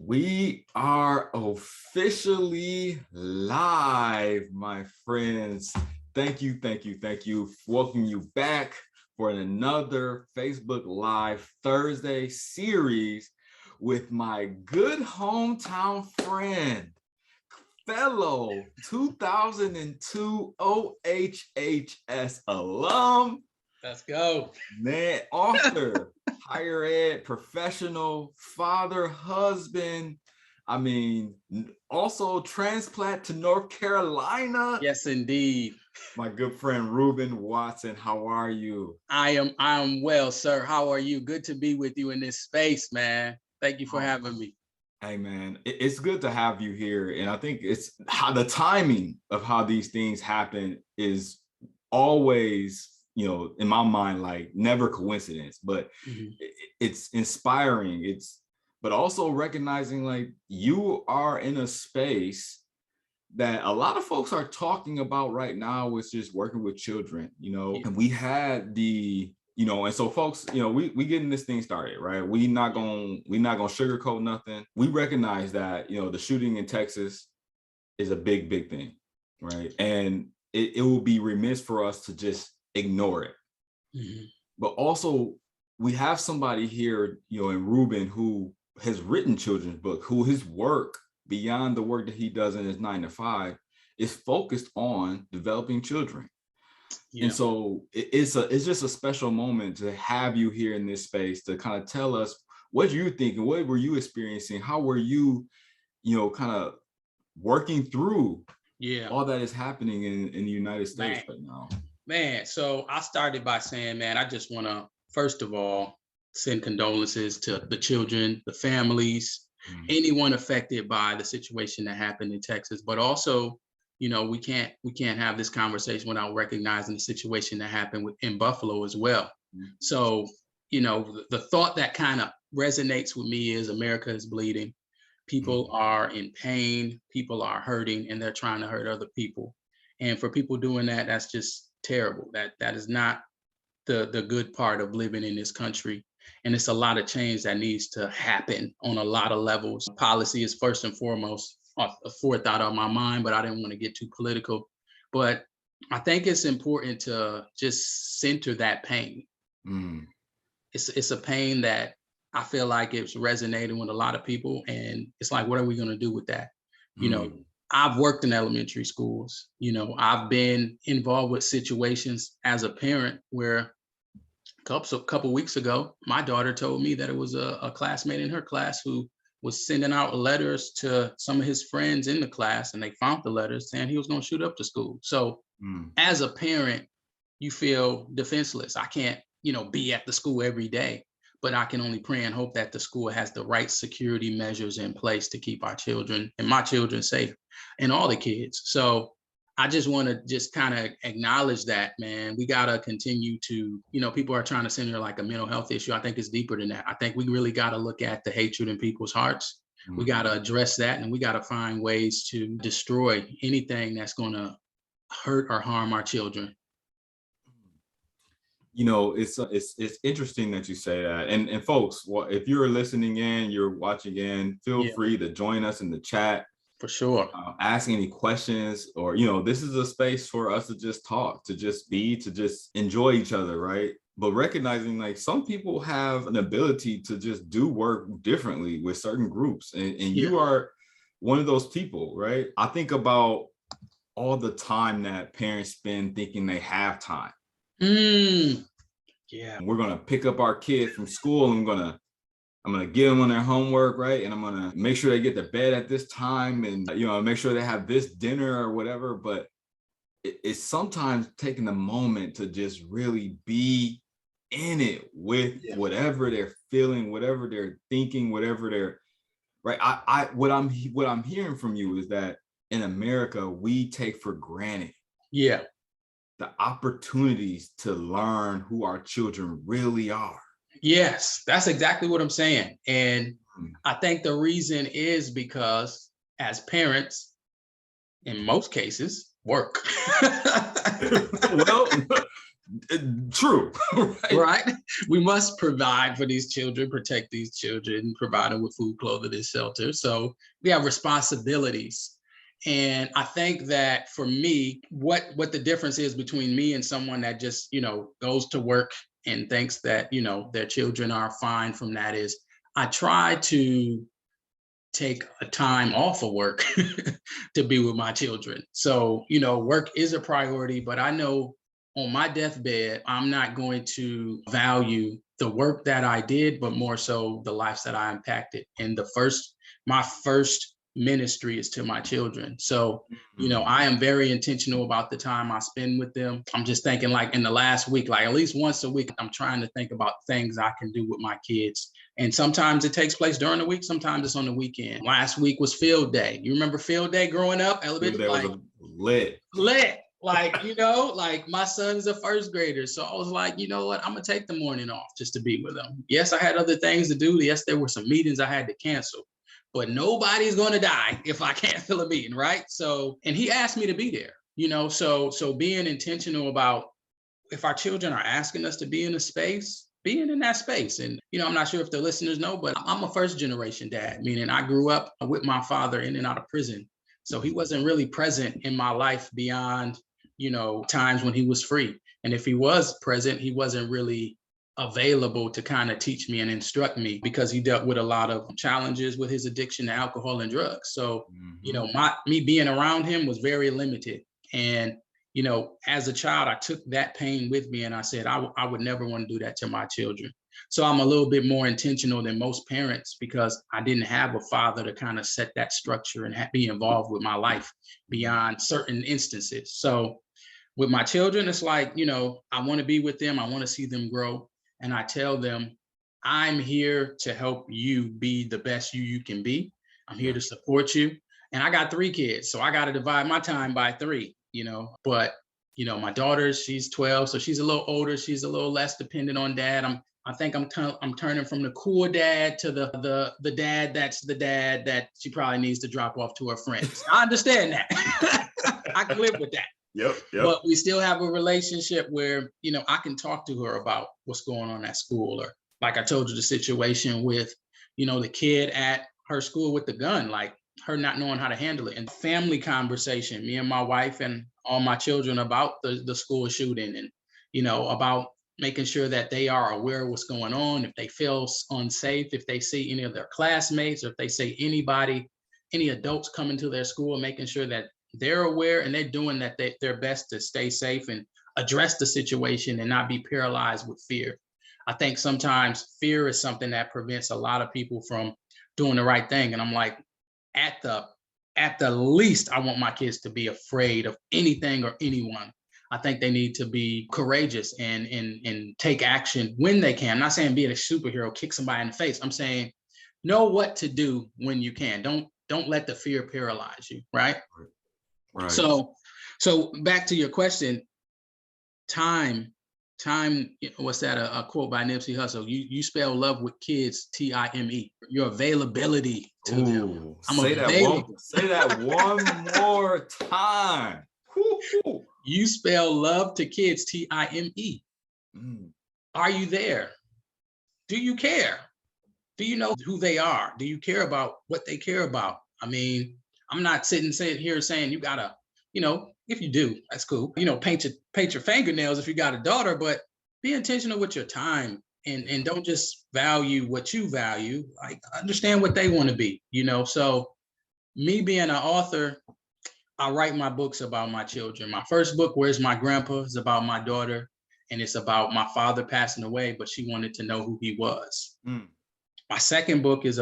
We are officially live, my friends. Thank you. Welcome you back for another Facebook Live Thursday series with my good hometown friend, fellow 2002 OHHS alum, Let's go. man, author, higher ed professional, father, husband. I mean, also transplant to North Carolina. Yes, indeed. My good friend Ruben Watson, how are you? I am well, sir. How are you? Good to be with you in this space, man. Thank you for having me. Hey man, it's good to have you here. And I think it's how the timing of how these things happen is always, in my mind, like never coincidence, but it's inspiring. But also recognizing like you are in a space that a lot of folks are talking about right now, which is working with children, and we had and so folks, we getting this thing started, right? We not gonna sugarcoat nothing. We recognize that, the shooting in Texas is a big thing, right? And it will be remiss for us to just ignore it. But also we have somebody here, in Ruben, who has written children's book, who his work beyond the work that he does in his 9 to 5 is focused on developing children. Yeah. And so it's just a special moment to have you here in this space to kind of tell us what you're thinking, what were you experiencing, how were you, kind of working through all that is happening in the United States right now. Man, so I started by saying, man, I just want to, first of all, send condolences to the children, the families, anyone affected by the situation that happened in Texas. But also, we can't have this conversation without recognizing the situation that happened in Buffalo as well. So, the thought that kind of resonates with me is America is bleeding. People are in pain, people are hurting, and they're trying to hurt other people. And for people doing that, that's just terrible. That is not the good part of living in this country. And it's a lot of change that needs to happen on a lot of levels. Policy is first and foremost a forethought on my mind, but I didn't want to get too political. But I think it's important to just center that pain. It's a pain that I feel like it's resonating with a lot of people. And it's like, what are we going to do with that? I've worked in elementary schools. I've been involved with situations as a parent where a couple weeks ago, my daughter told me that it was a classmate in her class who was sending out letters to some of his friends in the class, and they found the letters saying he was going to shoot up the school. So as a parent, you feel defenseless. I can't, be at the school every day, but I can only pray and hope that the school has the right security measures in place to keep our children and my children safe and all the kids. So I just want to just kind of acknowledge that, man. We got to continue to, people are trying to center like a mental health issue. I think it's deeper than that. I think we really got to look at the hatred in people's hearts. We got to address that, and we got to find ways to destroy anything that's going to hurt or harm our children. It's interesting that you say that. And folks, well, if you're listening in, you're watching in, feel free to join us in the chat. For sure. Ask any questions, or, this is a space for us to just talk, to just enjoy each other, right? But recognizing like some people have an ability to just do work differently with certain groups. And you are one of those people, right? I think about all the time that parents spend thinking they have time. We're going to pick up our kid from school, and I'm gonna give them on their homework, right? And I'm gonna make sure they get to bed at this time, and make sure they have this dinner or whatever. But it's sometimes taking a moment to just really be in it with whatever they're feeling, whatever they're thinking, whatever they're right. What I'm hearing from you is that in America we take for granted the opportunities to learn who our children really are. Yes, that's exactly what I'm saying. And I think the reason is because as parents, in most cases, work. Well, True. Right. Right? We must provide for these children, protect these children, provide them with food, clothing, and shelter. So we have responsibilities. And I think that for me, what the difference is between me and someone that just, goes to work and thinks that, their children are fine from that is I try to take a time off of work to be with my children. So, work is a priority, but I know on my deathbed, I'm not going to value the work that I did, but more so the lives that I impacted. And my first ministry is to my children. So, I am very intentional about the time I spend with them. I'm just thinking like in the last week, like at least once a week, I'm trying to think about things I can do with my kids. And sometimes it takes place during the week, sometimes it's on the weekend. Last week was field day. You remember field day growing up? Elementary, that was lit. Like, like my son's a first grader. So I was like, you know what? I'm going to take the morning off just to be with him. Yes, I had other things to do. Yes, there were some meetings I had to cancel, but nobody's going to die if I can't fill a meeting, right? So, and he asked me to be there, so being intentional about if our children are asking us to be in a space, being in that space. And, I'm not sure if the listeners know, but I'm a first generation dad, meaning I grew up with my father in and out of prison. So he wasn't really present in my life beyond, times when he was free. And if he was present, he wasn't really available to kind of teach me and instruct me because he dealt with a lot of challenges with his addiction to alcohol and drugs. So, me being around him was very limited. And as a child, I took that pain with me and I said, I would never want to do that to my children. So I'm a little bit more intentional than most parents because I didn't have a father to kind of set that structure and be involved with my life beyond certain instances. So with my children, it's like, I want to be with them. I want to see them grow. And I tell them, I'm here to help you be the best you can be. I'm here to support you. And I got 3 kids, so I got to divide my time by 3. But my daughter, she's 12, so she's a little older. She's a little less dependent on dad. I think I'm turning from the cool dad to the dad that's the dad that she probably needs to drop off to her friends. I understand that. I can live with that. Yep. But we still have a relationship where, I can talk to her about what's going on at school, or like I told you, the situation with, the kid at her school with the gun, like her not knowing how to handle it, and family conversation, me and my wife and all my children about the school shooting and, about making sure that they are aware of what's going on. If they feel unsafe, if they see any of their classmates, or if they see any adults coming to their school, making sure that they're aware and they're doing their best to stay safe and address the situation and not be paralyzed with fear. I think sometimes fear is something that prevents a lot of people from doing the right thing. And I'm like, at the least, I want my kids to be afraid of anything or anyone. I think they need to be courageous and take action when they can. I'm not saying be a superhero, kick somebody in the face. I'm saying know what to do when you can. Don't let the fear paralyze you, right? Right. So back to your question, time, what's that? A quote by Nipsey Hussle. You spell love with kids, T-I-M-E. Your availability to them. Say that one more time. Woo-hoo. You spell love to kids, T-I-M-E. Are you there? Do you care? Do you know who they are? Do you care about what they care about? I mean, I'm not sitting here saying you gotta, if you do, that's cool. Paint your fingernails if you got a daughter, but be intentional with your time and don't just value what you value. Like understand what they want to be, So me being an author, I write my books about my children. My first book, Where's My Grandpa, is about my daughter, and it's about my father passing away, but she wanted to know who he was. My second book is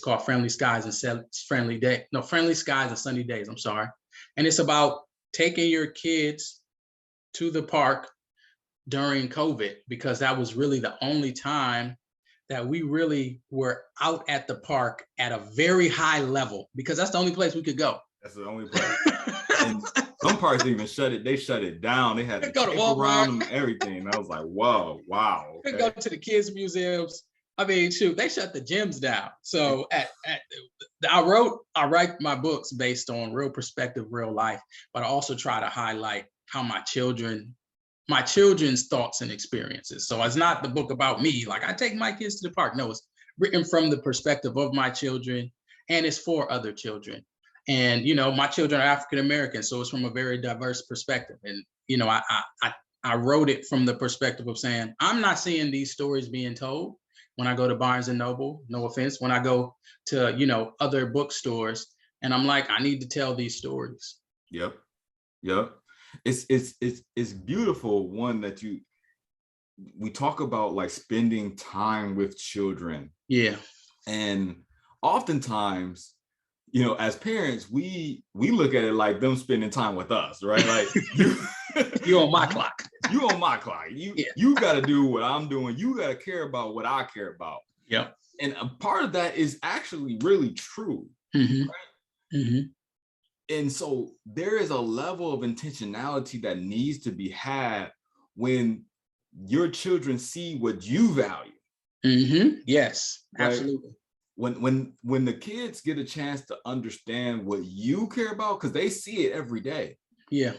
called Friendly Skies and Friendly Skies and Sunny Days. I'm sorry. And it's about taking your kids to the park during COVID, because that was really the only time that we really were out at the park at a very high level, because that's the only place we could go. That's the only place. And some parks even shut it down. They had to go to Walmart and everything. And I was like, whoa, wow. Okay. Go to the kids' museums. I mean, shoot, they shut the gyms down. So I write my books based on real perspective, real life, but I also try to highlight how my children my children's thoughts and experiences. So it's not the book about me. Like I take my kids to the park. No, it's written from the perspective of my children, and it's for other children. And my children are African American, so it's from a very diverse perspective. And I wrote it from the perspective of saying I'm not seeing these stories being told when I go to Barnes and Noble. No offense, when I go to other bookstores, and I'm like, I need to tell these stories. Yep. It's beautiful. One that we talk about like spending time with children. Yeah. And oftentimes, as parents, we look at it like them spending time with us, right? Like you on my clock. You on my clock. You got to do what I'm doing. You got to care about what I care about. Yep. And a part of that is actually really true. Mm-hmm. Right? Mm-hmm. And so there is a level of intentionality that needs to be had when your children see what you value. Mm-hmm. Yes, right? Absolutely. When the kids get a chance to understand what you care about, because they see it every day. Yeah.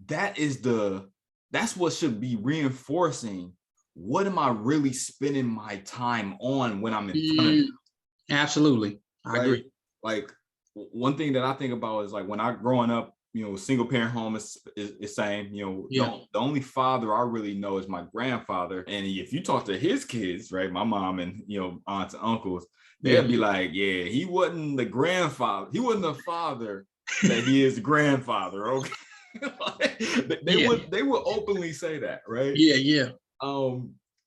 That's what should be reinforcing. What am I really spending my time on when I'm in front of them? Absolutely. I agree. Like one thing that I think about is like when I growing up, single parent home is saying, the only father I really know is my grandfather. And if you talk to his kids, right, my mom and aunts and uncles, they'll be like, yeah, he wasn't the grandfather. He wasn't the father that he is the grandfather. Okay. They would openly say that, right? Yeah.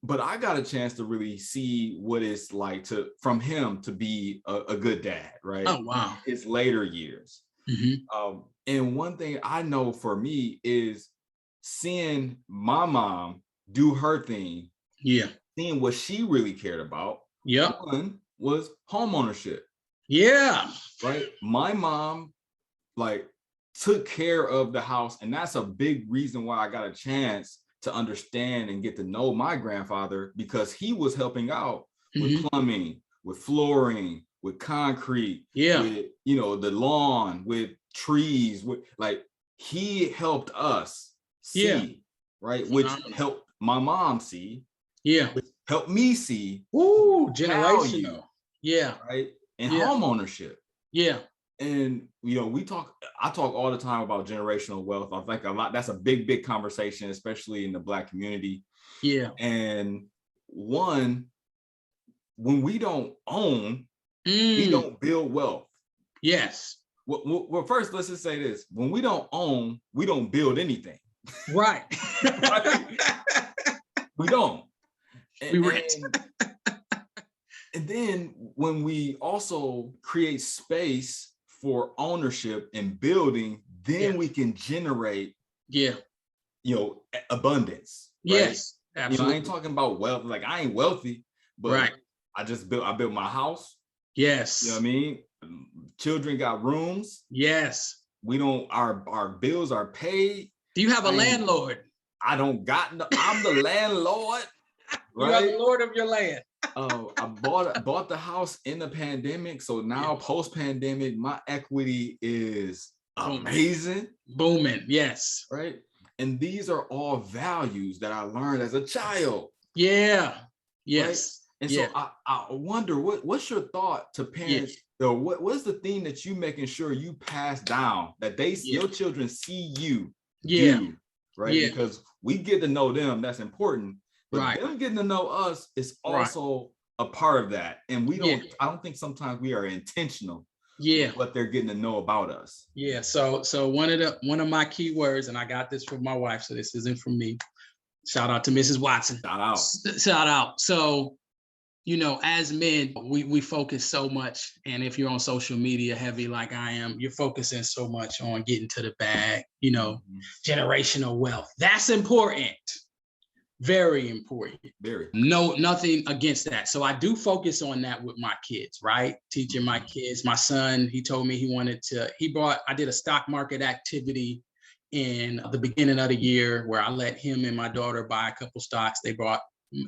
But I got a chance to really see what it's like from him to be a good dad, right? Oh wow. His later years. Mm-hmm. And one thing I know for me is seeing my mom do her thing. Yeah. Seeing what she really cared about. Yeah. One was home ownership. Yeah. Right. My mom took care of the house. And that's a big reason why I got a chance to understand and get to know my grandfather, because he was helping out with plumbing, with flooring, with concrete, with, the lawn, with trees, with he helped us see, right? Which helped my mom see, which helped me see. Ooh, generational. Yeah. Right. And home ownership. Yeah. And, I talk all the time about generational wealth. I think that's a big conversation, especially in the Black community. Yeah. And when we don't own, we don't build wealth. Yes. Well, first, let's just say this. When we don't own, we don't build anything. Right. We don't. We rent. And then when we also create space for ownership and building, then we can generate, abundance. Right? Yes, absolutely. I ain't talking about wealth. Like I ain't wealthy, but I built my house. Yes. You know what I mean? Children got rooms. Yes. Our bills are paid. Do you have a landlord? I don't got I'm the landlord. Right? You are the lord of your land. I bought the house in the pandemic. So now post-pandemic, my equity is amazing. Booming. Yes. Right. And these are all values that I learned as a child. Yeah. Yes. Right? And so I wonder what's your thought to parents? What's the thing that you making sure you pass down that your children see you do, right? Yeah. Because we get to know them, that's important. But them getting to know us is also a part of that. And I don't think sometimes we are intentional with what they're getting to know about us. Yeah. So one of my key words, and I got this from my wife, so this isn't from me. Shout out to Mrs. Watson. Shout out. So, as men, we focus so much. And if you're on social media heavy like I am, you're focusing so much on getting to the bag, generational wealth. That's important. Very important. Very. No, nothing against that. So I do focus on that with my kids, right? Teaching my kids. My son, he told me I did a stock market activity in the beginning of the year where I let him and my daughter buy a couple stocks. They bought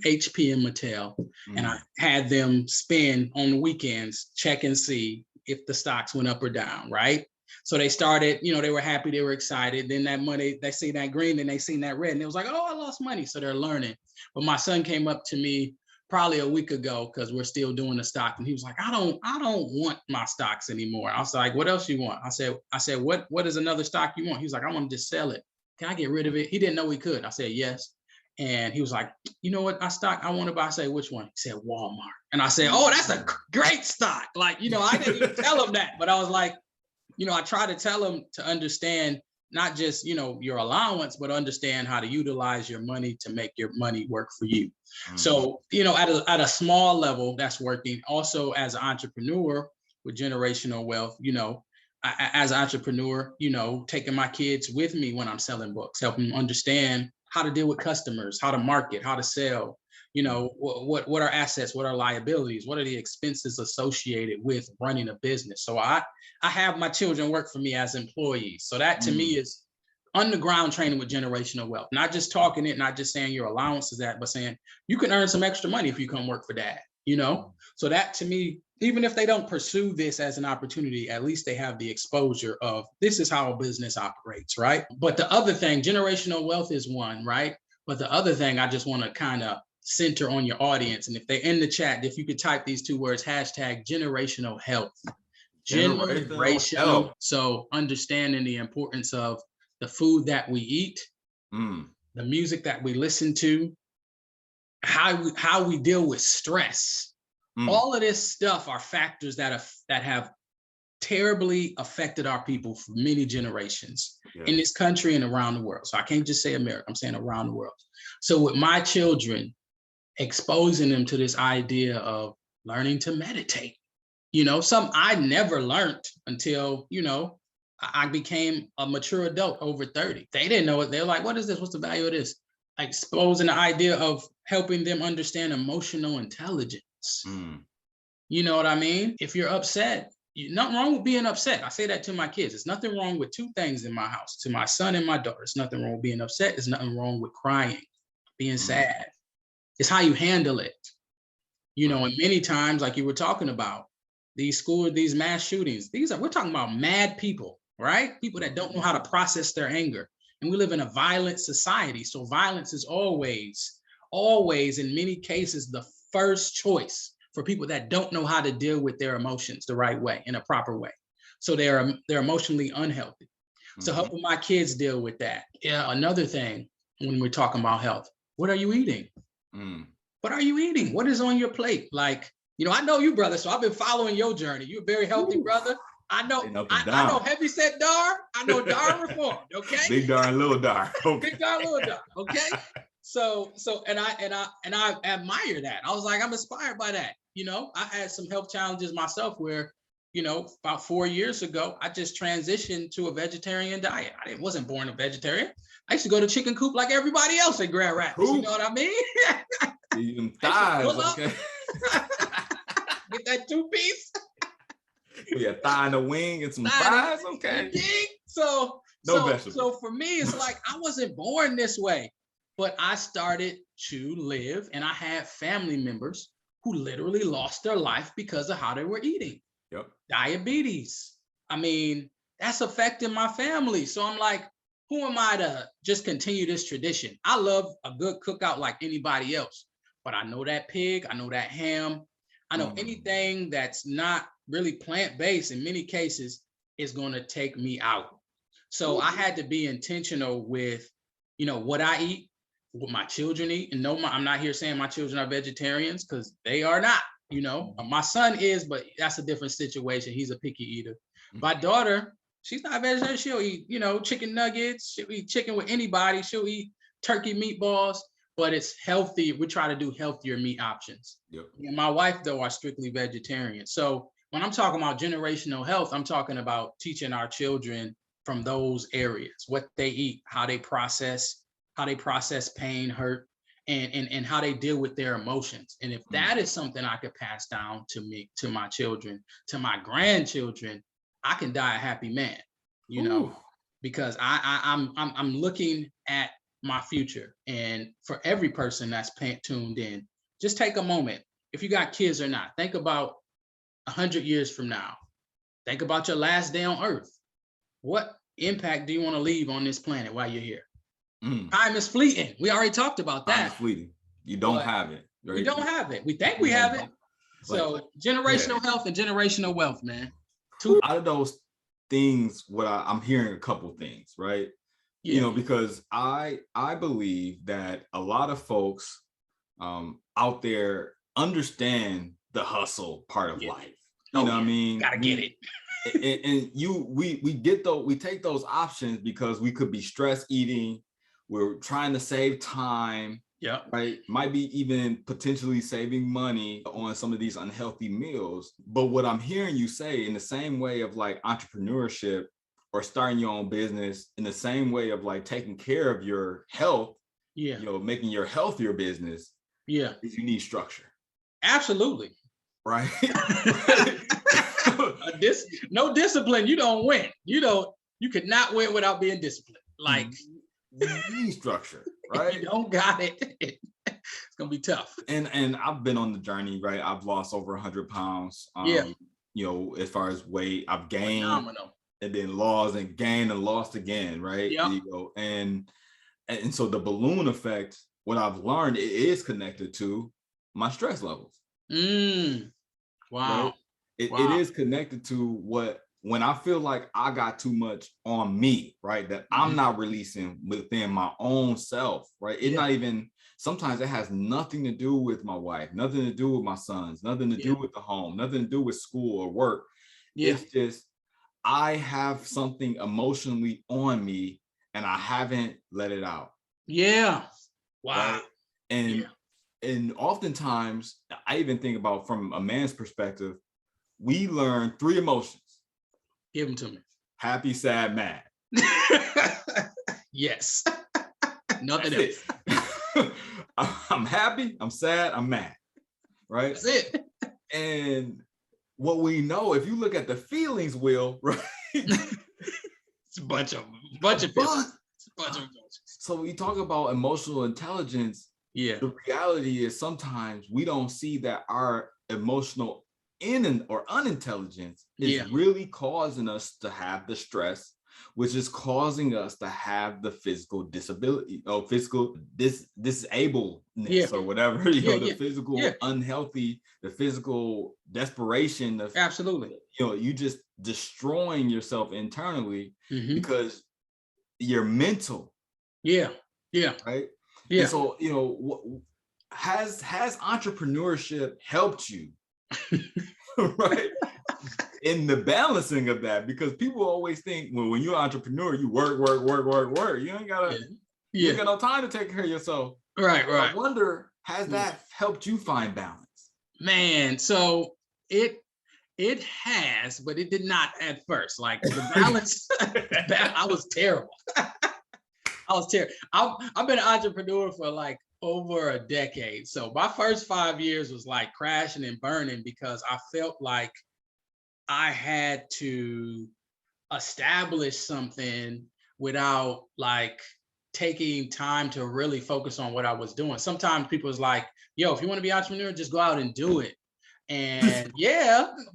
HP and Mattel, and I had them spend on the weekends, check and see if the stocks went up or down, right? So they started, they were happy, they were excited. Then that money, they see that green, then they seen that red, and it was like, oh, I lost money. So they're learning. But my son came up to me probably a week ago, because we're still doing the stock, and he was like, I don't want my stocks anymore. I was like, what else you want? I said, what is another stock you want? He was like, I want to just sell it. Can I get rid of it? He didn't know he could. I said, yes. And he was like, you know what, stock I want to buy? I said, which one? He said, Walmart. And I said, oh, that's a great stock. Like, I didn't even tell him that, but I was like, I try to tell him to understand not just, your allowance, but understand how to utilize your money to make your money work for you. So, at a small level, that's working. Also, as an entrepreneur with generational wealth, as an entrepreneur, taking my kids with me when I'm selling books, helping them understand how to deal with customers, how to market, how to sell, what are assets, what are liabilities, what are the expenses associated with running a business. So I have my children work for me as employees. So that to me is underground training with generational wealth, not just talking it, not just saying your allowance is that, but saying you can earn some extra money if you come work for dad, So that to me, even if they don't pursue this as an opportunity, at least they have the exposure of this is how a business operates, right? But the other thing, generational wealth is one, right? But the other thing I just want to kind of center on your audience, and if they're in the chat, if you could type these two words, hashtag generational health. Generational. So understanding the importance of the food that we eat, the music that we listen to, how we deal with stress. All of this stuff are factors that have terribly affected our people for many generations in this country and around the world. So I can't just say America, I'm saying around the world. So with my children, exposing them to this idea of learning to meditate, something I never learned until, I became a mature adult over 30. They didn't know it. They're like, what is this? What's the value of this? Exposing the idea of helping them understand emotional intelligence. You know what I mean? If you're upset, nothing wrong with being upset. I say that to my kids. There's nothing wrong with two things in my house. To my son and my daughter, there's nothing wrong with being upset. There's nothing wrong with crying, being sad. It's how you handle it. And many times, like you were talking about, these mass shootings, we're talking about mad people, right? People that don't know how to process their anger. And we live in a violent society. So violence is always, in many cases, the first choice for people that don't know how to deal with their emotions the right way, in a proper way. So they're emotionally unhealthy. So helping my kids deal with that. Yeah, another thing when we're talking about health, what are you eating? What are you eating? What is on your plate? Like, I know you, brother, so I've been following your journey. You're a very healthy brother. I know heavy set Dar. I know Dar reformed, okay? Big Dar and little Dar. Okay. Big Dar, little Dar, okay? So and I admire that. I was like, I'm inspired by that. I had some health challenges myself where, about 4 years ago, I just transitioned to a vegetarian diet. I wasn't born a vegetarian. I used to go to chicken coop like everybody else at Grand Rapids. You know what I mean? Thighs, okay. Get that 2-piece. Yeah, thigh and a wing and some thighs, okay. So vegetables. So for me, it's like I wasn't born this way, but I started to live, and I had family members who literally lost their life because of how they were eating. Yep. Diabetes. I mean, that's affecting my family. So I'm like, who am I to just continue this tradition? I love a good cookout like anybody else, but I know that pig, I know that ham, I know anything that's not really plant-based in many cases is going to take me out. So I had to be intentional with, what I eat, what my children eat. And no, I'm not here saying my children are vegetarians, because they are not. My son is, but that's a different situation. He's a picky eater. My daughter, she's not vegetarian. She'll eat, chicken nuggets. She'll eat chicken with anybody. She'll eat turkey meatballs, but it's healthy. We try to do healthier meat options. Yep. And my wife, though, are strictly vegetarian. So when I'm talking about generational health, I'm talking about teaching our children from those areas, what they eat, how they process pain, hurt, and how they deal with their emotions. And if that is something I could pass down to my children, to my grandchildren, I can die a happy man, because I'm looking at my future. And for every person that's tuned in, just take a moment. If you got kids or not, think about 100 years from now. Think about your last day on earth. what impact do you want to leave on this planet while you're here? Mm. Time is fleeting. We already talked about Time is that. fleeting. You don't have it. We Right? don't have it. We think we have it. So generational health and generational wealth, man. Out of those things, what I'm hearing a couple things, right? Yeah. Because I believe that a lot of folks out there understand the hustle part of life. You know what I mean? Gotta get it. We take those options because we could be stress eating. We're trying to save time. Yeah. Right. Might be even potentially saving money on some of these unhealthy meals. But what I'm hearing you say, in the same way of like entrepreneurship or starting your own business, in the same way of like taking care of your health, making your health your business, is you need structure. Absolutely. Right. No discipline, you don't win. You could not win without being disciplined. Like, you need structure, right? You don't got it. It's gonna be tough. And I've been on the journey, right? I've lost over 100 pounds. As far as weight, I've gained. Phenomenal. And then lost and gained and lost again, right? Yep. And so the balloon effect, what I've learned, it is connected to my stress levels. Wow. Right? It is connected to when I feel like I got too much on me, right? That I'm not releasing within my own self, right? It's not even, sometimes it has nothing to do with my wife, nothing to do with my sons, nothing to do with the home, nothing to do with school or work. It's just, I have something emotionally on me and I haven't let it out. Yeah. Wow. Right? And oftentimes, I even think about from a man's perspective, we learn 3 emotions. Give them to me. Happy, sad, mad. Yes. Nothing else. I'm happy, I'm sad, I'm mad. Right? That's it. And what we know, if you look at the feelings wheel, right? It's a bunch of feelings. So we talk about emotional intelligence. The reality is sometimes we don't see that our emotional or unintelligence is really causing us to have the stress, which is causing us to have the physical disability or physical disableness or whatever, the physical unhealthy, the physical desperation of absolutely, you just destroying yourself internally because you're mental. Right. And so, has entrepreneurship helped you? Right, in the balancing of that, because people always think when you're an entrepreneur, you work. You ain't got no time to take care of yourself. Right. I wonder, has that helped you find balance? Man, so it has, but it did not at first. Like the balance, I was terrible. I've been an entrepreneur for like over a decade. So my first 5 years was like crashing and burning because I felt like I had to establish something without like taking time to really focus on what I was doing. Sometimes people was like, yo, if you want to be an entrepreneur, just go out and do it. And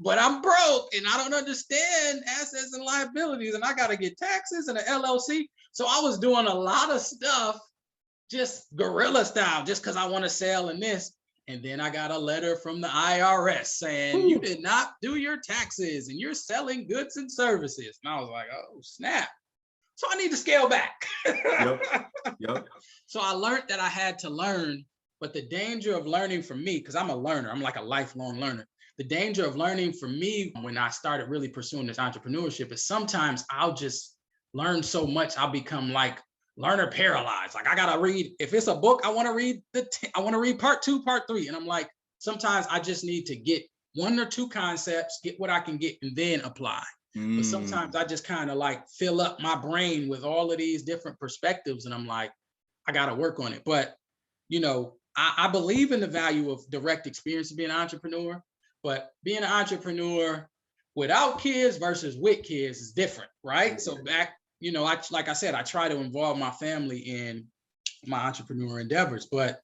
but I'm broke and I don't understand assets and liabilities and I got to get taxes and an LLC. So I was doing a lot of stuff just guerrilla style, just because I want to sell in this. And then I got a letter from the IRS saying, you did not do your taxes and you're selling goods and services. And I was like, oh, snap. So I need to scale back. Yep. So I learned that I had to learn, but the danger of learning for me, because I'm a learner, I'm like a lifelong learner. The danger of learning for me when I started really pursuing this entrepreneurship is sometimes I'll just learn so much, I'll become like learner paralyzed. Like I gotta read, if it's a book, I want to read I want to read part 2, part 3. And I'm like, sometimes I just need to get 1 or 2 concepts, get what I can get, and then apply. But sometimes I just kind of like fill up my brain with all of these different perspectives. And I'm like, I gotta work on it. But I believe in the value of direct experience of being an entrepreneur, but being an entrepreneur without kids versus with kids is different, right? So back, like I said, I try to involve my family in my entrepreneur endeavors. But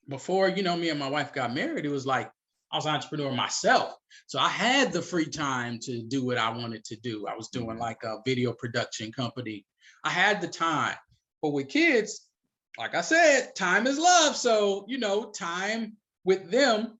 before, me and my wife got married, it was like I was an entrepreneur myself. So I had the free time to do what I wanted to do. I was doing like a video production company. I had the time. But with kids, like I said, time is love. So, time with them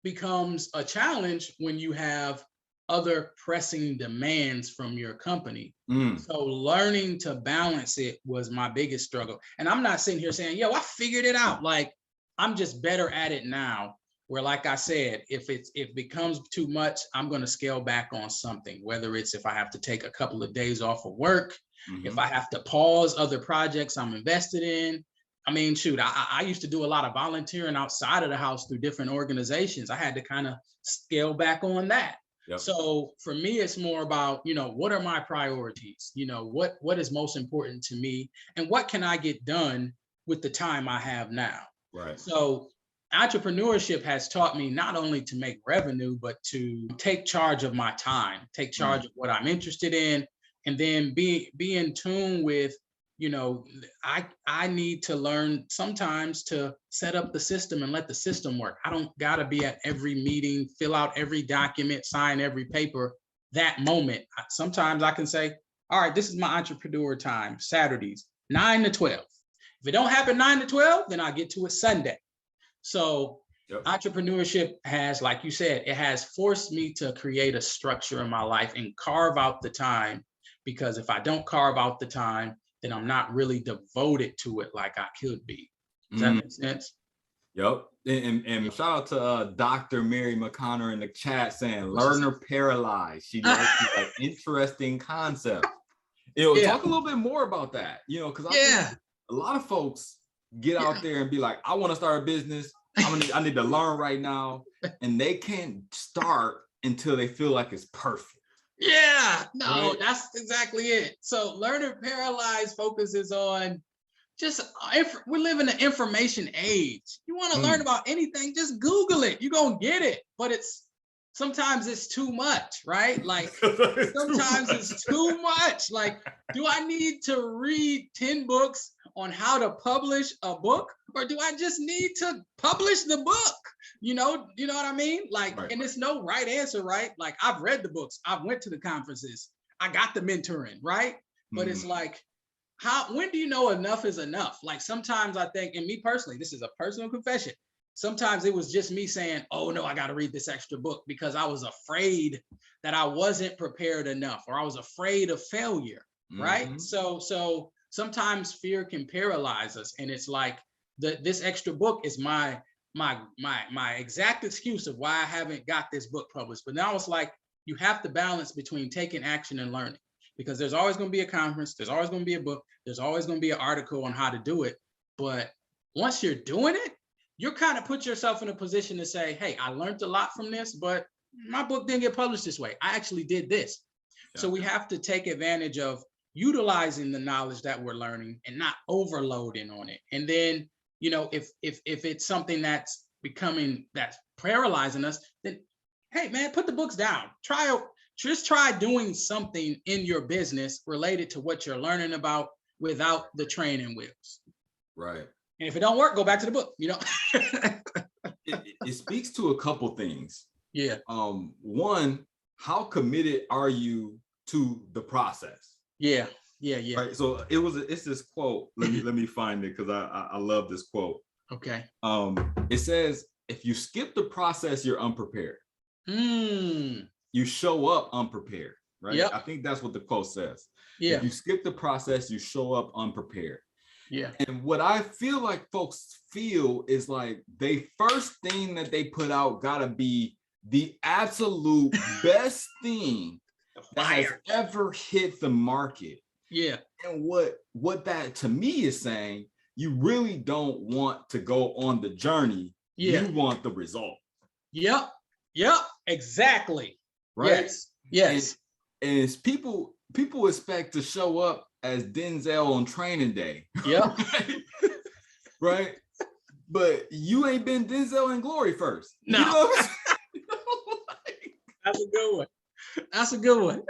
becomes a challenge when you have other pressing demands from your company. So learning to balance it was my biggest struggle. And I'm not sitting here saying, yo, I figured it out. Like, I'm just better at it now, where, like I said, if it becomes too much, I'm going to scale back on something, whether it's if I have to take a couple of days off of work, if I have to pause other projects I'm invested in. I mean, shoot, I used to do a lot of volunteering outside of the house through different organizations. I had to kind of scale back on that. Yep. So for me, it's more about, what are my priorities? What is most important to me, and what can I get done with the time I have now? Right. So entrepreneurship has taught me not only to make revenue, but to take charge of my time, take charge of what I'm interested in, and then be in tune with, I need to learn sometimes to set up the system and let the system work. I don't got to be at every meeting, fill out every document, sign every paper that moment. Sometimes I can say, all right, this is my entrepreneur time, Saturdays, 9 to 12. If it don't happen 9 to 12, then I get to it Sunday. So entrepreneurship has, like you said, it has forced me to create a structure in my life and carve out the time, because if I don't carve out the time, then I'm not really devoted to it like I could be. Does that make sense? Yep. And shout out to Dr. Mary McConnor in the chat saying learner paralyzed. She likes like interesting concept. Talk a little bit more about that, because I think a lot of folks get out there and be like, I want to start a business. I need to learn right now. And they can't start until they feel like it's perfect. Yeah, no, right? That's exactly it. So learner paralyzed focuses on just, we live in an information age. You want to learn about anything, just Google it. You're going to get it. But sometimes it's too much, right? Like sometimes it's too much. Like, do I need to read 10 books on how to publish a book? Or do I just need to publish the book? You know what I mean? Like, right. And it's no right answer, right? Like, I've read the books, I've went to the conferences, I got the mentoring, right? But it's like, when do you know enough is enough? Like, sometimes I think, and me personally, this is a personal confession, sometimes it was just me saying, oh no, I got to read this extra book because I was afraid that I wasn't prepared enough, or I was afraid of failure, right? So sometimes fear can paralyze us, and it's like, this extra book is my exact excuse of why I haven't got this book published. But now it's like, you have to balance between taking action and learning, because there's always going to be a conference, there's always going to be a book, there's always going to be an article on how to do it. But once you're doing it, you're kind of put yourself in a position to say, hey, I learned a lot from this, but my book didn't get published this way. I actually did this. Yeah. So we have to take advantage of utilizing the knowledge that we're learning and not overloading on it. And then, if it's something that's paralyzing us, then, hey man, put the books down. Just try doing something in your business related to what you're learning about without the training wheels. Right. And if it don't work, go back to the book, It speaks to a couple things. Yeah. One, how committed are you to the process? Yeah. Right. So it's this quote. Let me find it, because I love this quote. Okay. It says, if you skip the process, you're unprepared. You show up unprepared, right? Yep. I think that's what the quote says. Yeah. If you skip the process, you show up unprepared. Yeah. And what I feel like folks feel is like, they first thing that they put out gotta be the absolute best thing that has ever hit the market. Yeah. And what that to me is saying, you really don't want to go on the journey. Yeah. You want the result. Yep. Exactly. Right. Yes. And it's people expect to show up as Denzel on Training Day. Yeah. Right. But you ain't been Denzel in Glory first. No. You know That's a good one. That's a good one.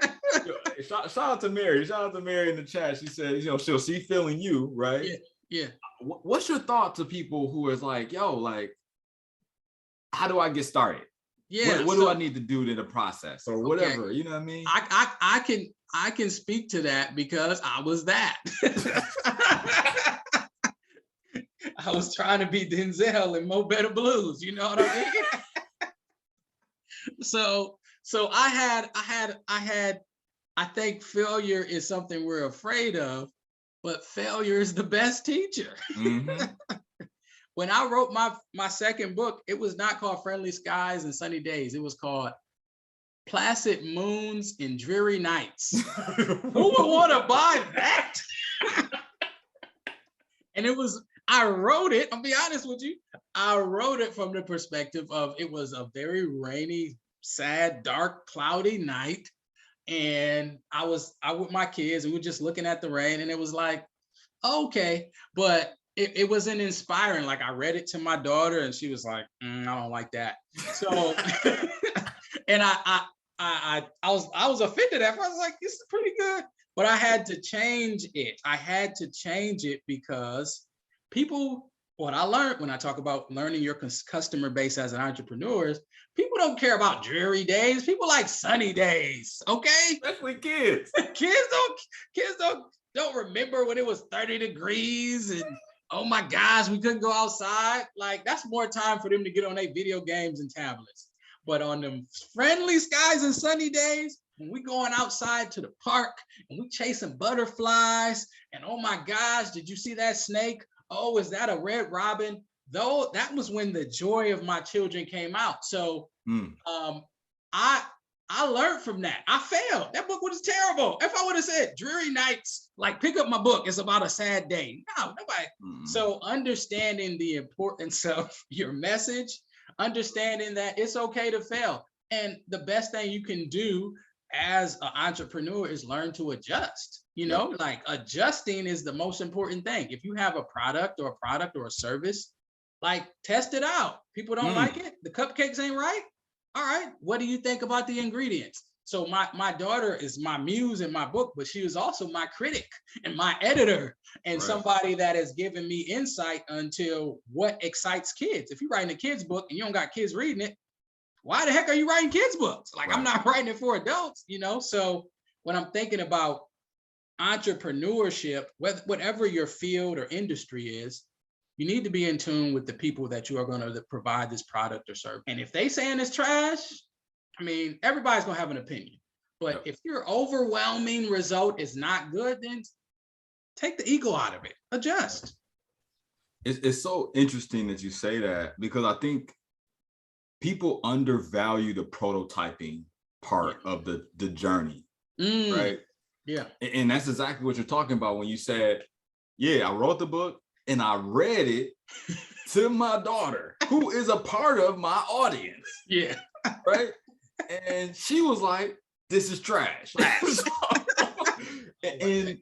Shout out to Mary. Shout out to Mary in the chat. She said, she's feeling you, right? Yeah. What's your thought to people who is like, yo, like, how do I get started? Yeah. What do I need to do to the process or whatever? Okay. You know what I mean? I can speak to that because I was that. I was trying to be Denzel in Mo Better Blues. You know what I mean? So I think failure is something we're afraid of, but failure is the best teacher. Mm-hmm. When I wrote my second book, it was not called Friendly Skies and Sunny Days. It was called Placid Moons and Dreary Nights. Who would want to buy that? And I wrote it, I'll be honest with you, I wrote it from the perspective of it was a very rainy, sad, dark, cloudy night. And I was with my kids and we were just looking at the rain and it was like, okay, but it wasn't inspiring. Like I read it to my daughter and she was like, I don't like that. So, and I was offended at first. I was like, this is pretty good, but I had to change it. I had to change it because what I learned when I talk about learning your customer base as an entrepreneur is people don't care about dreary days. People like sunny days. Okay, especially kids. kids don't remember when it was 30 degrees and oh my gosh, we couldn't go outside. Like that's more time for them to get on their video games and tablets. But on them friendly skies and sunny days, when we going outside to the park and we chasing butterflies and oh my gosh, did you see that snake? Oh, is that a red robin? Though that was when the joy of my children came out. So I learned from that. I failed. That book was terrible. If I would have said dreary nights, like pick up my book, it's about a sad day. No, nobody. So understanding the importance of your message, understanding that it's okay to fail. And the best thing you can do as an entrepreneur is learn to adjust. You know, like adjusting is the most important thing. If you have a product or a service, like test it out. People don't like it. The cupcakes ain't right. All right, what do you think about the ingredients? So my daughter is my muse in my book, but she was also my critic and my editor and somebody that has given me insight into what excites kids. If you're writing a kid's book and you don't got kids reading it, why the heck are you writing kids' books? Like I'm not writing it for adults, you know? So when I'm thinking about entrepreneurship, whatever your field or industry is, you need to be in tune with the people that you are going to provide this product or service. And if they saying it's trash, I mean, everybody's going to have an opinion. But if your overwhelming result is not good, then take the ego out of it. Adjust. It's so interesting that you say that because I think people undervalue the prototyping part of the journey, right? Yeah. And that's exactly what you're talking about when you said, yeah, I wrote the book and I read it to my daughter, who is a part of my audience. Yeah. Right. And she was like, this is trash. And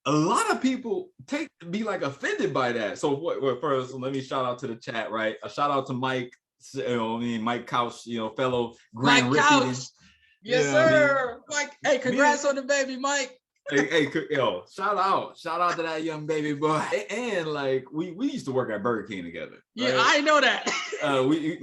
a lot of people be like offended by that. So first, let me shout out to the chat, right? A shout out to Mike, Mike Couch, fellow Grand Mike Rippy. Couch. Yes, sir. Mike, hey, congrats on the baby, Mike. Hey, shout out to that young baby boy. And like we used to work at Burger King together. Right? Yeah, I know that. we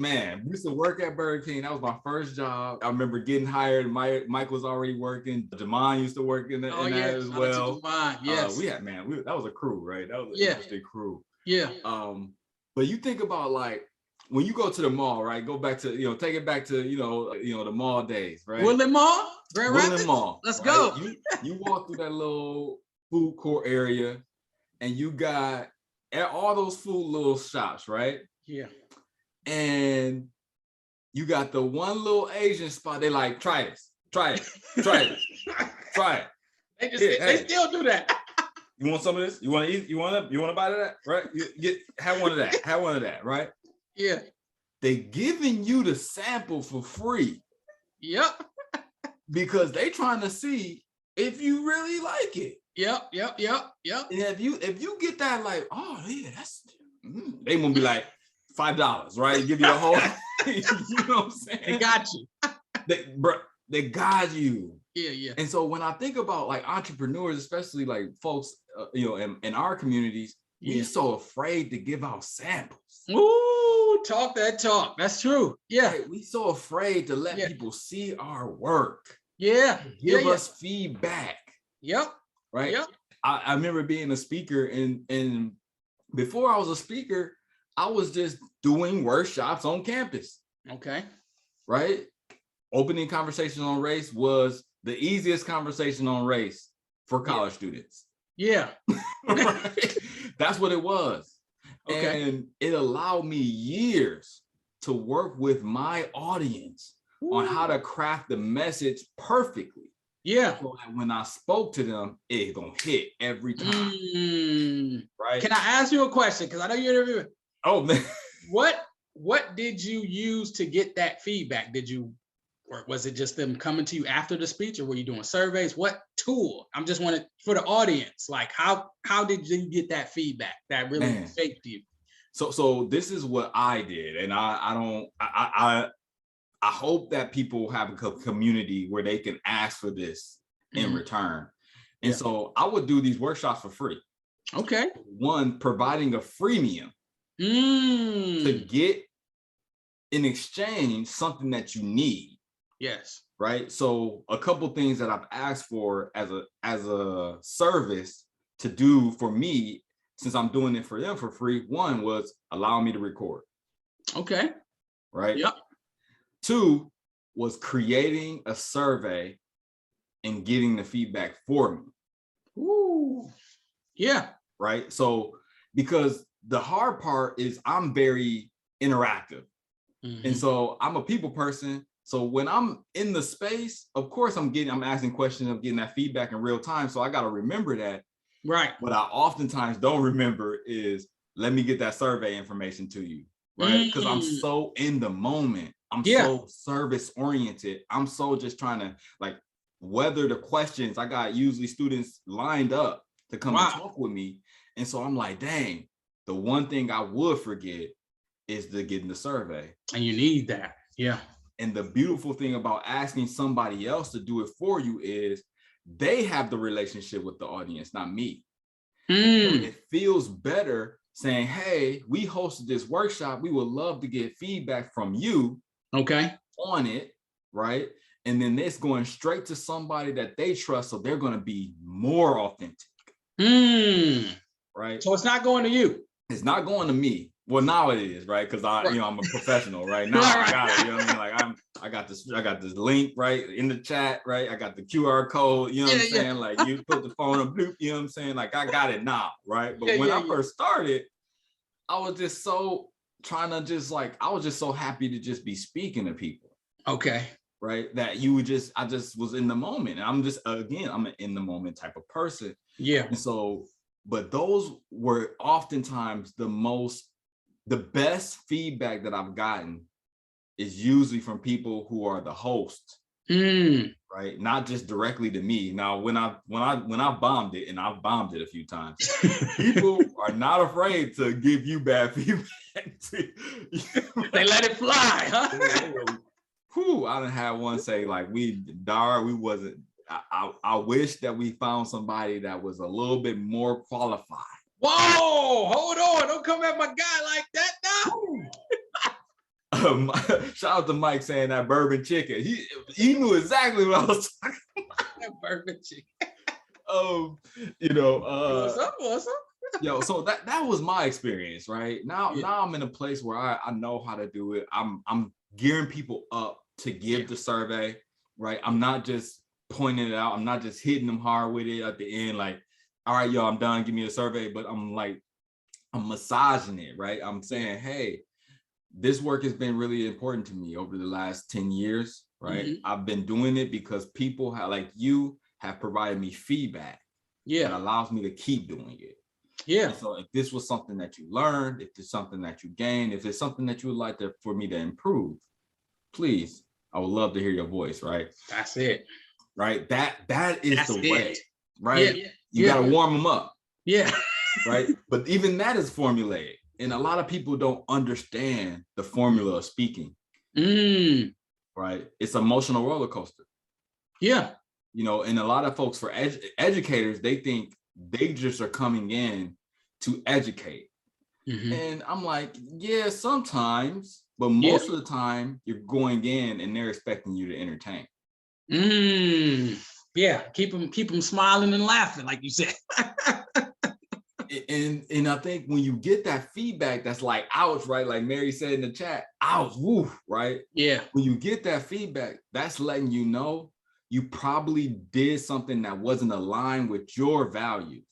used to work at Burger King. That was my first job. I remember getting hired. Mike was already working. Jamon used to work in that as well. Yes. That was a crew, right? That was an interesting crew. Yeah. But you think about like when you go to the mall, right? Go back to, take it back to, the mall days, right? Woodland Mall? Grand Rapids? Woodland Mall. Let's go. You walk through that little food court area and you got all those food little shops, right? Yeah. And you got the one little Asian spot. They like, try it. Try it. They still do that. You want some of this? You want to eat? You want to bite of that? Right? Have one of that. Have one of that, right? Yeah. They giving you the sample for free. Yep. Because they trying to see if you really like it. Yep. And if you get that like, oh yeah, that's they gonna be like $5, right? Give you a whole you know what I'm saying? They got you. They got you. Yeah. And so when I think about like entrepreneurs, especially like folks, in our communities, we're so afraid to give out samples. Ooh, talk that talk. That's true. Yeah. Hey, we so afraid to let Yeah. people see our work. Yeah. Give us feedback. Yep. Right. Yep. I remember being a speaker, and before I was a speaker, I was just doing workshops on campus. Okay. Right. Opening conversations on race was the easiest conversation on race for college students. Yeah. Right? That's what it was. Okay. And it allowed me years to work with my audience on how to craft the message perfectly. Yeah. So that when I spoke to them, it's gonna hit every time. Right. Can I ask you a question? Because I know you're interviewing. Oh man. What did you use to get that feedback? Or was it just them coming to you after the speech, or were you doing surveys? What tool? I'm just wanting for the audience, like how did you get that feedback that really shaped you? So this is what I did, and I hope that people have a community where they can ask for this in return. And so I would do these workshops for free. Okay. One, providing a freemium to get in exchange something that you need. Yes. Right. So a couple things that I've asked for as a service to do for me, since I'm doing it for them for free. One was allow me to record. Okay. Right. Yep. Two was creating a survey and getting the feedback for me. Ooh. Yeah. Right. So because the hard part is I'm very interactive. And so I'm a people person. So when I'm in the space, of course I'm asking questions, I'm getting that feedback in real time. So I got to remember that. Right. What I oftentimes don't remember is let me get that survey information to you. Right. Because I'm so in the moment. I'm so service oriented. I'm so just trying to like weather the questions. I got usually students lined up to come and talk with me. And so I'm like, dang, the one thing I would forget is to get in the survey. And you need that. Yeah. And the beautiful thing about asking somebody else to do it for you is they have the relationship with the audience, not me. So it feels better saying, hey, we hosted this workshop. We would love to get feedback from you on it, right? And then it's going straight to somebody that they trust, so they're going to be more authentic. Right? So it's not going to you. It's not going to me. Well, now it is, right? Because I'm a professional, right? Now I got it. You know what I mean? Like I got this link right in the chat, right? I got the QR code, you know what I'm saying? Like you put the phone on bloop, you know what I'm saying? Like I got it now, right? But when I first started, I was just so trying to I was just so happy to just be speaking to people. Okay. Right? That I just was in the moment. And I'm an in the moment type of person. Yeah. And so, but those were oftentimes the best feedback that I've gotten is usually from people who are the host, right? Not just directly to me. Now, when I bombed it, and I've bombed it a few times, people are not afraid to give you bad feedback. They let it fly, huh? I done had one say like, we wasn't. I wish that we found somebody that was a little bit more qualified. Whoa, hold on. Don't come at my guy like that now. Shout out to Mike saying that bourbon chicken. He knew exactly what I was talking about. That bourbon chicken. What's up? Yo, so that was my experience, right? Now I'm in a place where I know how to do it. I'm gearing people up to give the survey, right? I'm not just pointing it out. I'm not just hitting them hard with it at the end, like, all right, yo, I'm done. Give me a survey. But I'm massaging it, right? I'm saying, hey, this work has been really important to me over the last 10 years, right? I've been doing it because people have provided me feedback that allows me to keep doing it. Yeah. And so if this was something that you learned, if it's something that you gained, if it's something that you would like for me to improve, please, I would love to hear your voice, right? That's it. Right? That's the way, right? Yeah. You got to warm them up. Yeah. Right. But even that is formulaic. And a lot of people don't understand the formula of speaking. Right. It's an emotional roller coaster. Yeah. And a lot of folks, for educators, they think they just are coming in to educate. And I'm like, yeah, sometimes, but Yeah. most of the time you're going in and they're expecting you to entertain. Yeah. Keep them smiling and laughing, like you said. And I think when you get that feedback, that's like, ouch, right? Like Mary said in the chat, ouch, woo, right? Yeah. When you get that feedback, that's letting you know you probably did something that wasn't aligned with your values.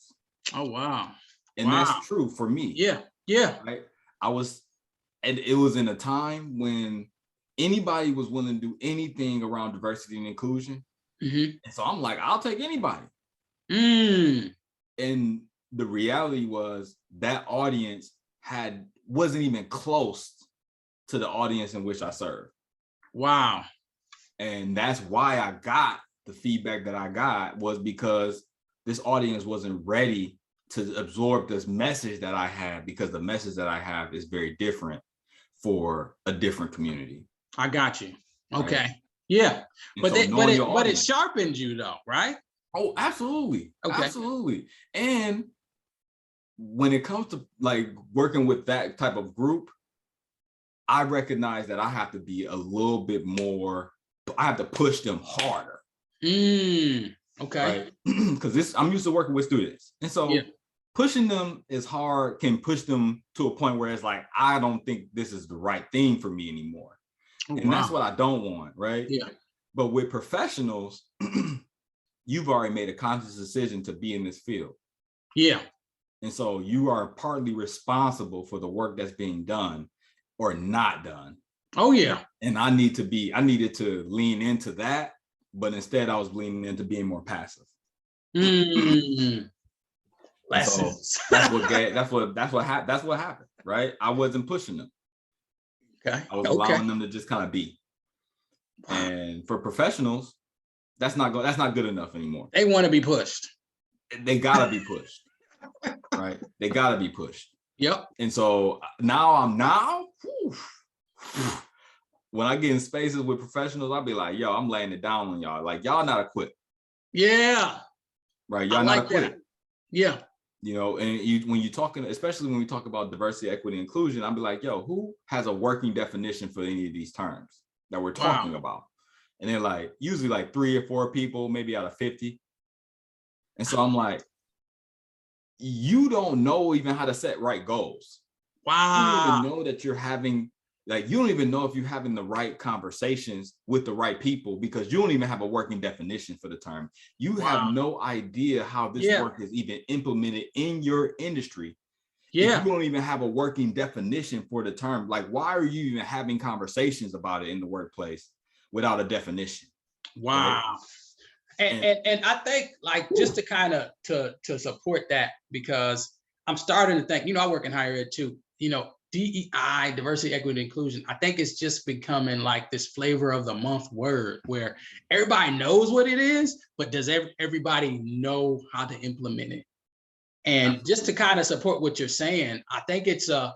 Oh, wow. And that's true for me. Yeah. Yeah. Right. And it was in a time when anybody was willing to do anything around diversity and inclusion. And so I'm like, I'll take anybody. And the reality was that audience wasn't even close to the audience in which I served. Wow. And that's why I got the feedback that I got, was because this audience wasn't ready to absorb this message that I had, because the message that I have is very different for a different community. I got you. Okay. Right? Yeah. But it sharpened you though, right? Oh, absolutely. Okay. Absolutely. And when it comes to like working with that type of group, I recognize that I have to be a little bit more, I have to push them harder. Okay. Right? Because I'm used to working with students. And so pushing them is hard, can push them to a point where it's like, I don't think this is the right thing for me anymore. And that's what I don't want, right? Yeah. But with professionals, you've already made a conscious decision to be in this field. Yeah. And so you are partly responsible for the work that's being done or not done. Oh, yeah. And I needed to lean into that, but instead I was leaning into being more passive. Lessons. So that's what happened, right? I wasn't pushing them. Okay. I was allowing them to just kind of be. And for professionals, that's not good enough anymore. They want to be pushed. They gotta be pushed. Right? They gotta be pushed. Yep. And so when I get in spaces with professionals, I'll be like, yo, I'm laying it down on y'all. Like, y'all not equipped. Yeah. Right. Y'all not equipped. Yeah. You know, and when you're talking, especially when we talk about diversity, equity, inclusion, I'll be like, yo, who has a working definition for any of these terms that we're talking about? And they're like, usually like 3 or 4 people, maybe out of 50. And so I'm like, you don't know even how to set right goals. Wow. You don't even know that you're having, like, you don't even know if you're having the right conversations with the right people, because you don't even have a working definition for the term. You have no idea how this work is even implemented in your industry. Yeah. If you don't even have a working definition for the term, like, why are you even having conversations about it in the workplace without a definition? Wow. Right? And I think, like, just to kind of to support that, because I'm starting to think, I work in higher ed too, DEI, diversity, equity, inclusion. I think it's just becoming like this flavor of the month word where everybody knows what it is, but does everybody know how to implement it? And just to kind of support what you're saying, I think it's like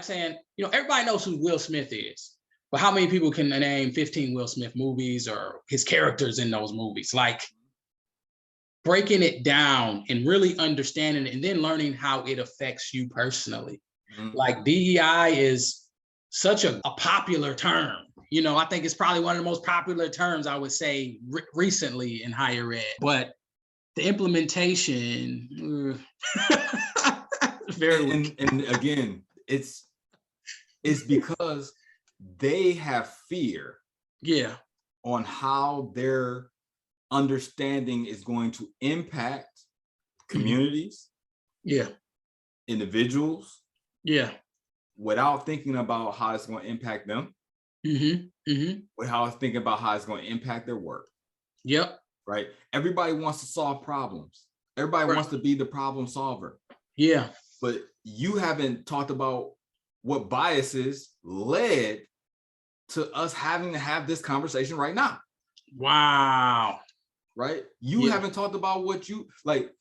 saying, everybody knows who Will Smith is. But how many people can name 15 Will Smith movies or his characters in those movies? Like, breaking it down and really understanding it, and then learning how it affects you personally. Like, DEI is such a popular term. I think it's probably one of the most popular terms, I would say, recently in higher ed. But the implementation, very weak. And again, it's because they have fear on how their understanding is going to impact communities, individuals, without thinking about how it's going to impact them, without thinking about how it's going to impact their work. Right? Everybody wants to solve problems. Everybody wants to be the problem solver. But you haven't talked about what biases led to us having to have this conversation right now. Wow. Right? You haven't talked about what you like.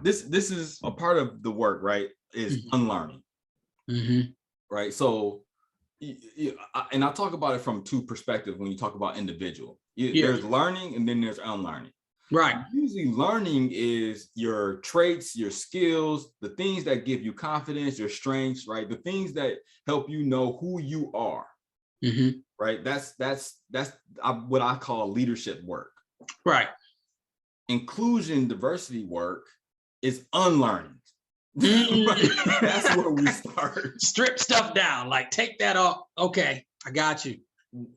This is a part of the work, right? Is unlearning. Right? So, and I talk about it from 2 perspectives when you talk about individual. There's learning and then there's unlearning. Right. Usually learning is your traits, your skills, the things that give you confidence, your strengths, right? The things that help you know who you are, right? That's what I call leadership work. Right. Inclusion, diversity work is unlearning. That's where we start. Strip stuff down, like take that off. Okay, I got you.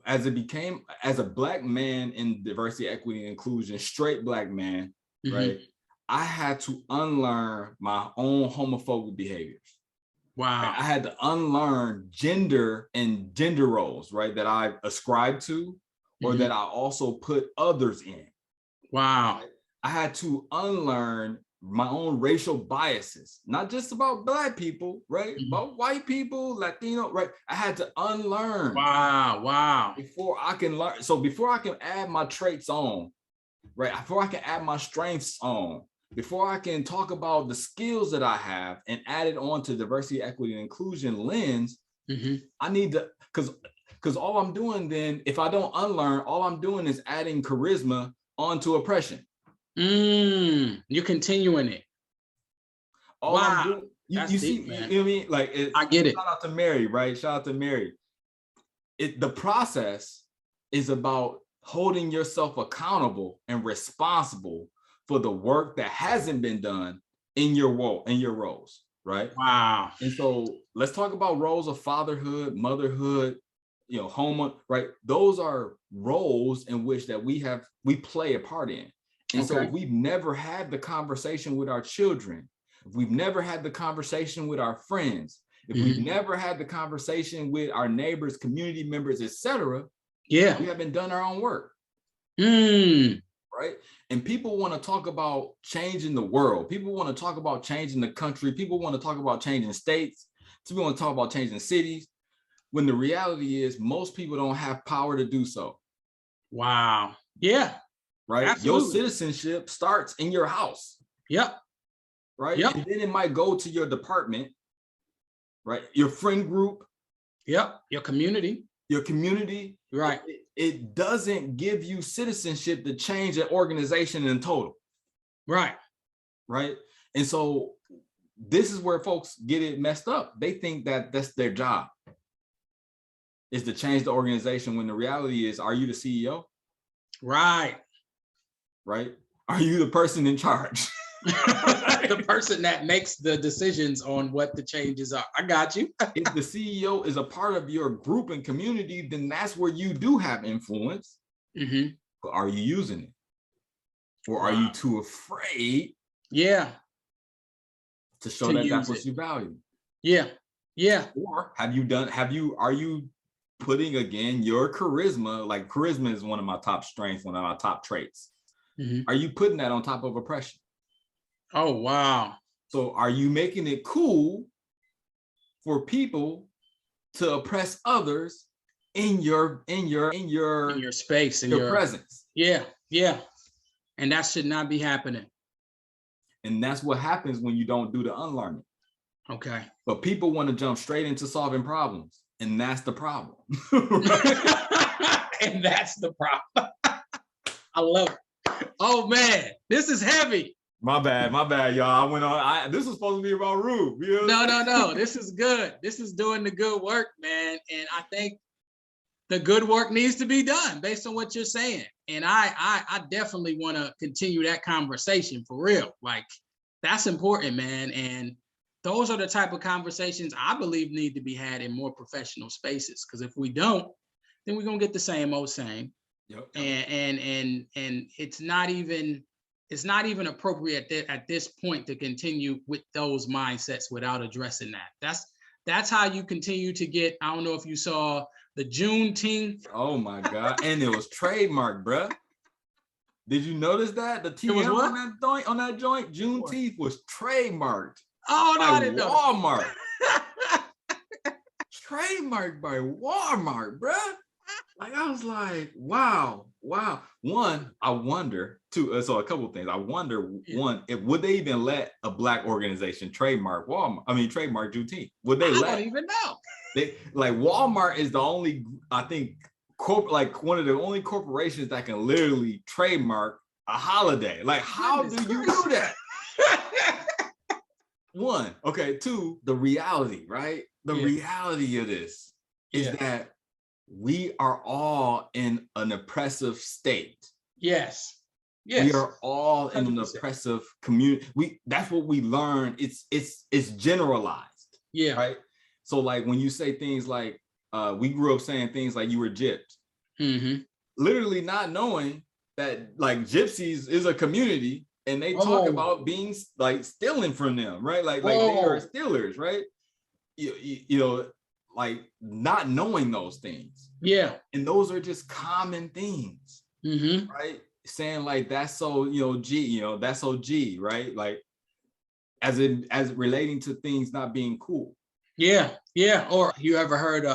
As a Black man in diversity, equity, and inclusion, straight Black man, right? I had to unlearn my own homophobic behaviors. Wow. Right? I had to unlearn gender and gender roles, right? That I ascribed to, or that I also put others in. Wow. Right? I had to unlearn my own racial biases, not just about Black people, right? About white people, Latino, right? I had to unlearn. Wow. Before I can learn. So before I can add my traits on, right? Before I can add my strengths on, before I can talk about the skills that I have and add it on to diversity, equity, and inclusion lens, I need to, because all I'm doing then, if I don't unlearn, all I'm doing is adding charisma onto oppression. You're continuing it. All I'm doing, you deep, see, man. you know what I mean? Like, I get it. Shout out to Mary, right? Shout out to Mary. The process is about holding yourself accountable and responsible for the work that hasn't been done in your roles, right? Wow. And so let's talk about roles of fatherhood, motherhood, home, right? Those are roles in which that we play a part in. And so if we've never had the conversation with our children, if we've never had the conversation with our friends, if we've never had the conversation with our neighbors, community members, etc., we haven't done our own work. Right? And people want to talk about changing the world. People want to talk about changing the country. People want to talk about changing states. People want to talk about changing cities. When the reality is most people don't have power to do so. Wow. Yeah. Right? Absolutely. Your citizenship starts in your house. Yep. Right? Yep. And then it might go to your department, right? Your friend group. Yep. Your community. Right. It doesn't give you citizenship to change an organization in total. Right. And so this is where folks get it messed up. They think that that's their job, is to change the organization, when the reality is, are you the CEO? Right. Are you the person in charge? The person that makes the decisions on what the changes are. I got you. If the CEO is a part of your group and community, then that's where you do have influence. But are you using it? Or are you too afraid? To show that that's what you value. Or are you putting, again, your charisma? Like, charisma is one of my top strengths, one of my top traits. Are you putting that on top of oppression? Oh, wow. So are you making it cool for people to oppress others in your space, in your presence? Yeah. And that should not be happening. And that's what happens when you don't do the unlearning. Okay. But people want to jump straight into solving problems. And that's the problem. And that's the problem. I love it. Oh man, this is heavy. My bad, y'all. I went on. This was supposed to be about Ruben. You know? No. This is good. This is doing the good work, man. And I think the good work needs to be done based on what you're saying. And I definitely want to continue that conversation for real. Like, that's important, man. And those are the type of conversations I believe need to be had in more professional spaces. Because if we don't, then we're gonna get the same old same. Yep. And it's not even appropriate at this point to continue with those mindsets without addressing that. That's how you continue to get. I don't know if you saw the Juneteenth. Oh my God! And it was trademarked, bruh. Did you notice that the TM on that joint? Juneteenth was trademarked. Oh no, I didn't know. Walmart. Trademarked by Walmart, bruh. Like, I was like, wow. One, I wonder, two, so a couple of things. I wonder, one, would they even let a Black organization trademark trademark Juneteenth? Would they let? I don't even know. Walmart is the only, I think, one of the only corporations that can literally trademark a holiday. Like, how do you do that? One, okay. Two, the reality, right? The reality of this is that we are all in an oppressive state. Yes. We are all in 100%. an oppressive community. That's what we learn. It's generalized. Yeah. Right. So like when you say things like we grew up saying things like you were gypped, literally not knowing that like gypsies is a community and they talk about being like stealing from them, right? Like they are stealers, right? You know, like not knowing those things. Yeah. And those are just common things, right? Saying like that's so, G, that's so G, right? Like as relating to things not being cool. Yeah. Yeah. Or you ever heard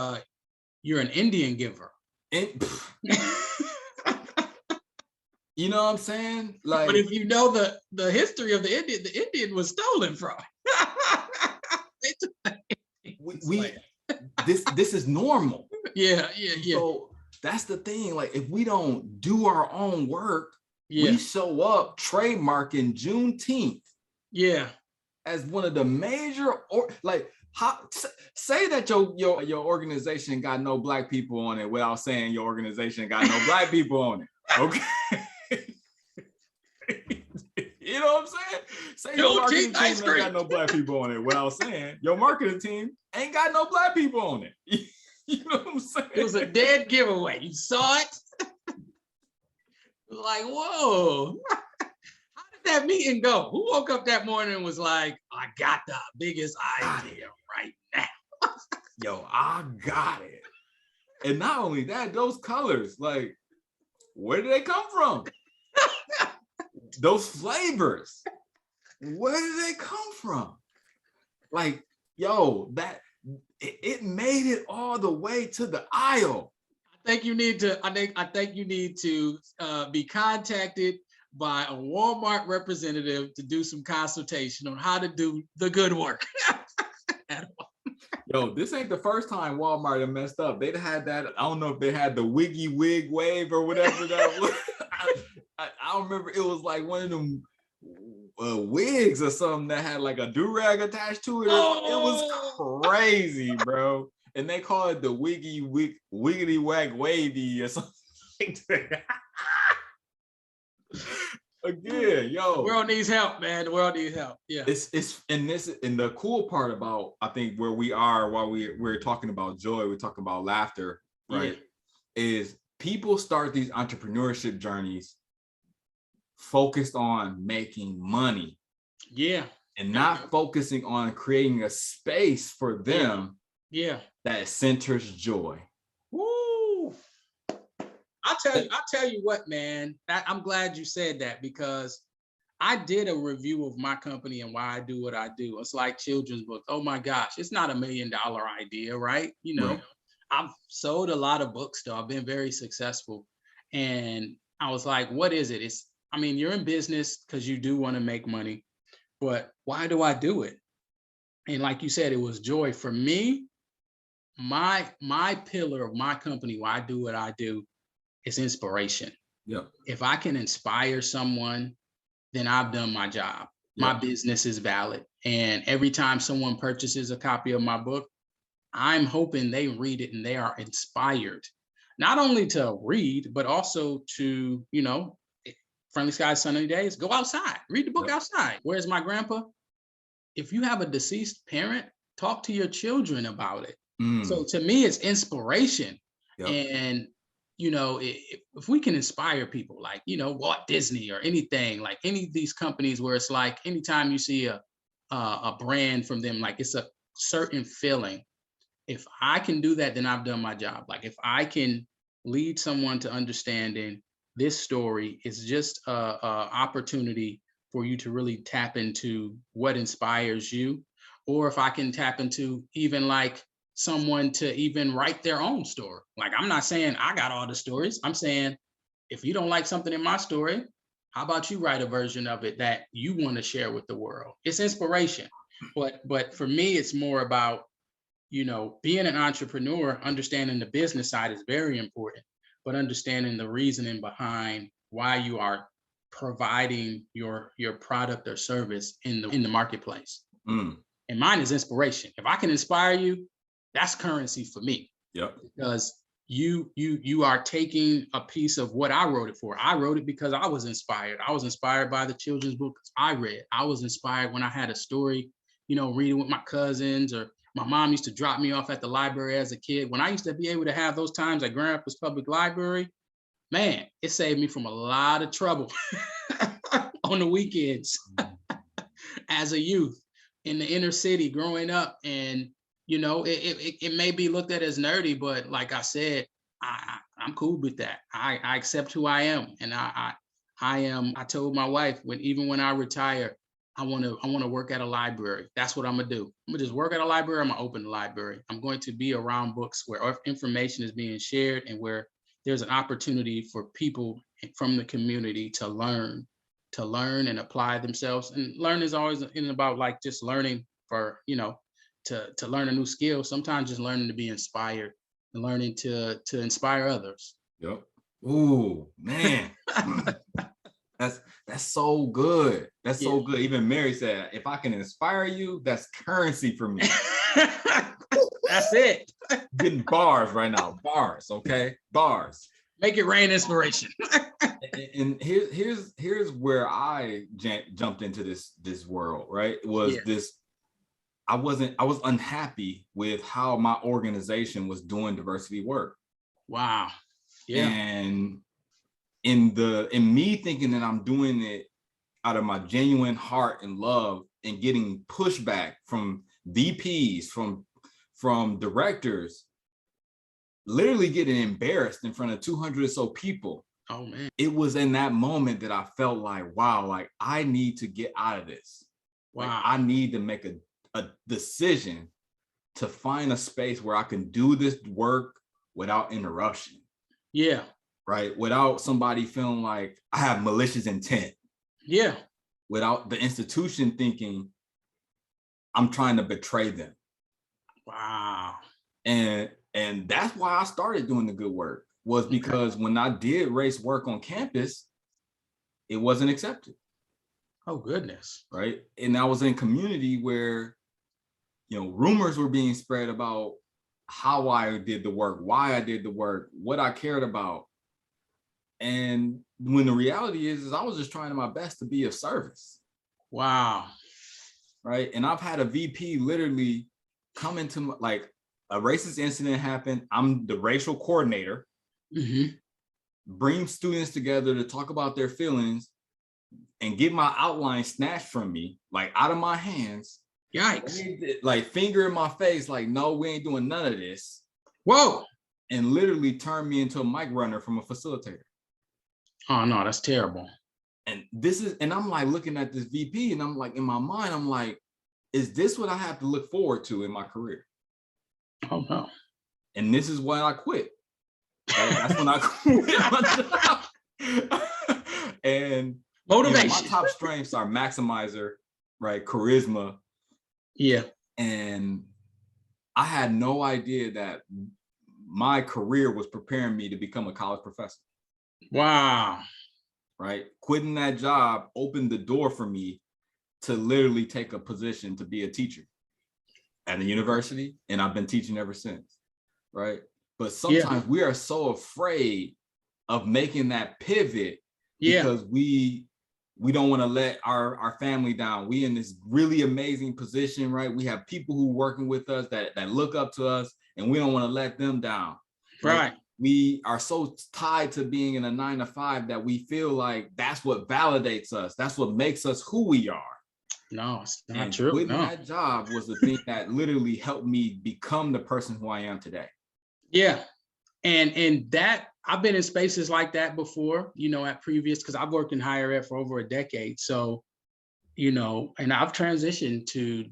you're an Indian giver? You know what I'm saying? Like, but if you know the history of the Indian was stolen from. This is normal. Yeah. So that's the thing. Like, if we don't do our own work, we show up trademarking Juneteenth. Yeah. As one of the major, say that your organization got no Black people on it without saying your organization got no Black people on it. Okay. You know what I'm saying? Say your marketing team ain't got no Black people on it without saying your marketing team ain't got no Black people on it. You know what I'm saying? It was a dead giveaway. You saw it? Like, whoa. How did that meeting go? Who woke up that morning and was like, I got the biggest idea right now? Yo, I got it. And not only that, those colors, like, where did they come from? Those flavors, where did they come from? Like, yo, it made it all the way to the aisle. I think you need to be contacted by a Walmart representative to do some consultation on how to do the good work. Yo, this ain't the first time Walmart have messed up. They'd had that. I don't know if they had the wiggy wig wave or whatever that was. I remember it was like one of them wigs or something that had like a do-rag attached to it. It was crazy, bro. And they call it the wiggity wag wavy or something like that. Again, yo, the world needs help, man. The world needs help. Yeah. And the cool part about, I think, where we are while we're talking about joy, we're talking about laughter, right? Is people start these entrepreneurship journeys focused on making money. Yeah. And not focusing on creating a space for them that centers joy. Woo! I'll tell you what, man. I'm glad you said that, because I did a review of my company and why I do what I do. It's like children's books. Oh my gosh, it's not $1 million idea, right? Right. I've sold a lot of books though. I've been very successful. And I was like, what is it? You're in business because you do want to make money, but why do I do it? And like you said, it was joy. For me, my pillar of my company, why I do what I do, is inspiration. Yeah. If I can inspire someone, then I've done my job. Yeah. My business is valid. And every time someone purchases a copy of my book, I'm hoping they read it and they are inspired, not only to read, but also to, friendly skies, sunny days, go outside, read the book outside. Where's my grandpa? If you have a deceased parent, talk to your children about it. So to me, it's inspiration. And, if we can inspire people like, Walt Disney or anything, like any of these companies where it's like, anytime you see a brand from them, like it's a certain feeling. If I can do that, then I've done my job. Like if I can lead someone to understanding this story is just a opportunity for you to really tap into what inspires you. Or if I can tap into even like someone to even write their own story. Like, I'm not saying I got all the stories. I'm saying, if you don't like something in my story, how about you write a version of it that you want to share with the world? It's inspiration. But for me, it's more about, being an entrepreneur, understanding the business side is very important, but understanding the reasoning behind why you are providing your product or service in the marketplace. Mm. And mine is inspiration. If I can inspire you, that's currency for me. Yep. Because you are taking a piece of what I wrote it for. I wrote it because I was inspired. I was inspired by the children's books I read. I was inspired when I had a story, reading with my cousins, or my mom used to drop me off at the library as a kid. When I used to be able to have those times at Grand Rapids Public Library, man, it saved me from a lot of trouble on the weekends as a youth in the inner city growing up. And it may be looked at as nerdy, but like I said, I'm cool with that. I accept who I am, and I told my wife, even when I retire, I want to work at a library. That's what I'm gonna do. I'm gonna just work at a library. I'm gonna open a library. I'm going to be around books where information is being shared and where there's an opportunity for people from the community to learn and apply themselves. And learn is always about like just learning for to learn a new skill. Sometimes just learning to be inspired and learning to inspire others. Yep. Ooh, man. That's so good. That's so good. Even Mary said, if I can inspire you, that's currency for me. That's it. Getting bars right now. Bars, okay? Bars. Make it rain inspiration. And here's where I jumped into this world, right? I was unhappy with how my organization was doing diversity work. Wow. Yeah. And in me thinking that I'm doing it out of my genuine heart and love, and getting pushback from VPs, from directors, literally getting embarrassed in front of 200 or so people. Oh man. It was in that moment that I felt like, wow, like I need to get out of this. Wow. Like, I need to make a decision to find a space where I can do this work without interruption. Yeah. Right. Without somebody feeling like I have malicious intent. Yeah. Without the institution thinking I'm trying to betray them. Wow. And that's why I started doing the good work, was because when I did race work on campus, it wasn't accepted. Oh goodness. Right. And I was in community where, rumors were being spread about how I did the work, why I did the work, what I cared about. And when the reality is I was just trying my best to be of service. Wow. Right. And I've had a VP literally come into like a racist incident happened. I'm the racial coordinator. Mm-hmm. Bring students together to talk about their feelings and get my outline snatched from me, like out of my hands. Yikes. Like finger in my face, like, no, we ain't doing none of this. Whoa. And literally turn me into a mic runner from a facilitator. Oh no, that's terrible. And I'm like looking at this VP, and I'm like, in my mind, I'm like, is this what I have to look forward to in my career? Oh no. And this is why I quit. Right? That's when I quit my job. And motivation. My top strengths are maximizer, right? Charisma. Yeah. And I had no idea that my career was preparing me to become a college professor. Wow. Right? Quitting that job opened the door for me to literally take a position to be a teacher at a university. And I've been teaching ever since. Right? But sometimes we are so afraid of making that pivot because we don't want to let our family down. We in this really amazing position, right? We have people who working with us that look up to us, and we don't want to let them down. Right. We are so tied to being in a 9-to-5 that we feel like that's what validates us. That's what makes us who we are. No, it's not and true. Quitting that job was the thing that literally helped me become the person who I am today. Yeah. And that I've been in spaces like that before, at previous, because I've worked in higher ed for over a decade. So, and I've transitioned to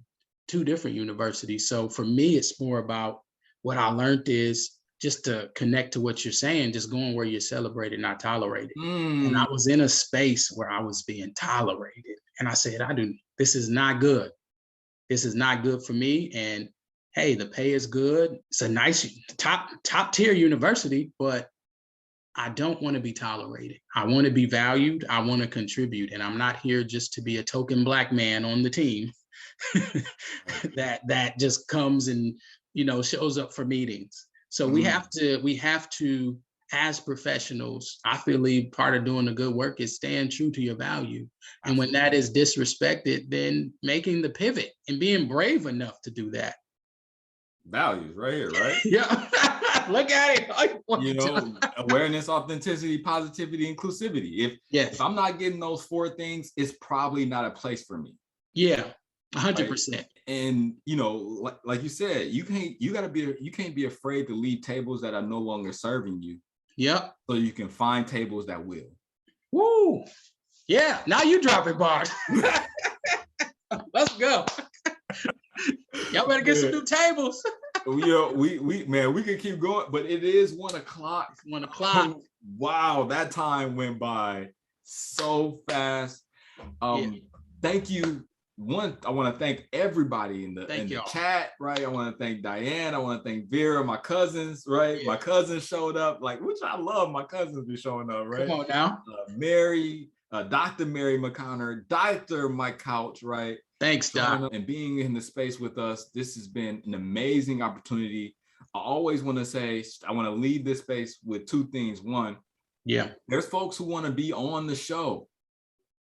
2 different universities. So for me, it's more about what I learned is just to connect to what you're saying, just going where you're celebrated, not tolerated. And I was in a space where I was being tolerated. And I said, this is not good. This is not good for me. And hey, the pay is good. It's a nice top tier university, but I don't want to be tolerated. I want to be valued. I want to contribute. And I'm not here just to be a token Black man on the team that just comes and, shows up for meetings. So we have to, as professionals, I believe part of doing the good work is staying true to your value. And when that is disrespected, then making the pivot and being brave enough to do that. Values right here, right? Yeah. Look at it. Awareness, authenticity, positivity, inclusivity. If I'm not getting those 4 things, it's probably not a place for me. Yeah, 100%. Right? And like you said, you can't be afraid to leave tables that are no longer serving you. Yep. So you can find tables that will. Woo. Yeah. Now you dropping bars. Let's go. Y'all better get some new tables. We can keep going, but it is 1 o'clock. 1 o'clock. Wow, that time went by so fast. Thank you. I want to thank everybody in the chat, right? I want to thank Diane. I want to thank Vera, my cousins, right? Yeah. My cousins showed up, which I love. My cousins be showing up, right? Come on now. Mary, Dr. Mary McConnor, Dr. Mike Couch, right? Thanks, Doc. And being in the space with us, this has been an amazing opportunity. I always want to say, I want to leave this space with 2 things. 1, there's folks who want to be on the show.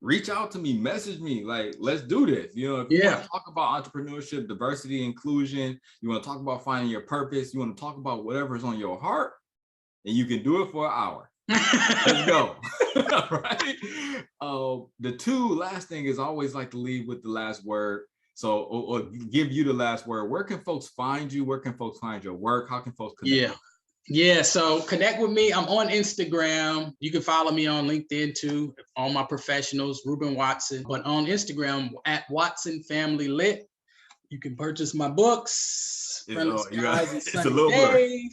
Reach out to me, message me, let's do this. If you want to talk about entrepreneurship, diversity, inclusion, you want to talk about finding your purpose, you want to talk about whatever's on your heart, and you can do it for an hour. Let's go. Right? The 2 last thing is I always like to leave with the last word. So, or give you the last word. Where can folks find you? Where can folks find your work? How can folks connect? Yeah. So connect with me. I'm on Instagram. You can follow me on LinkedIn too. All my professionals, Ruben Watson. But on Instagram at Watson Family Lit. You can purchase my books. It's a little blurry.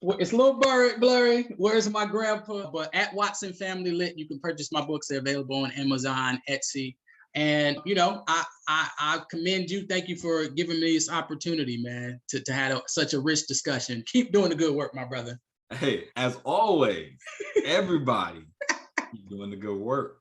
It's a little blurry. Where's my grandpa? But at Watson Family Lit, you can purchase my books. They're available on Amazon, Etsy. And, I commend you. Thank you for giving me this opportunity, man, to have such a rich discussion. Keep doing the good work, my brother. Hey, as always, everybody, keep doing the good work.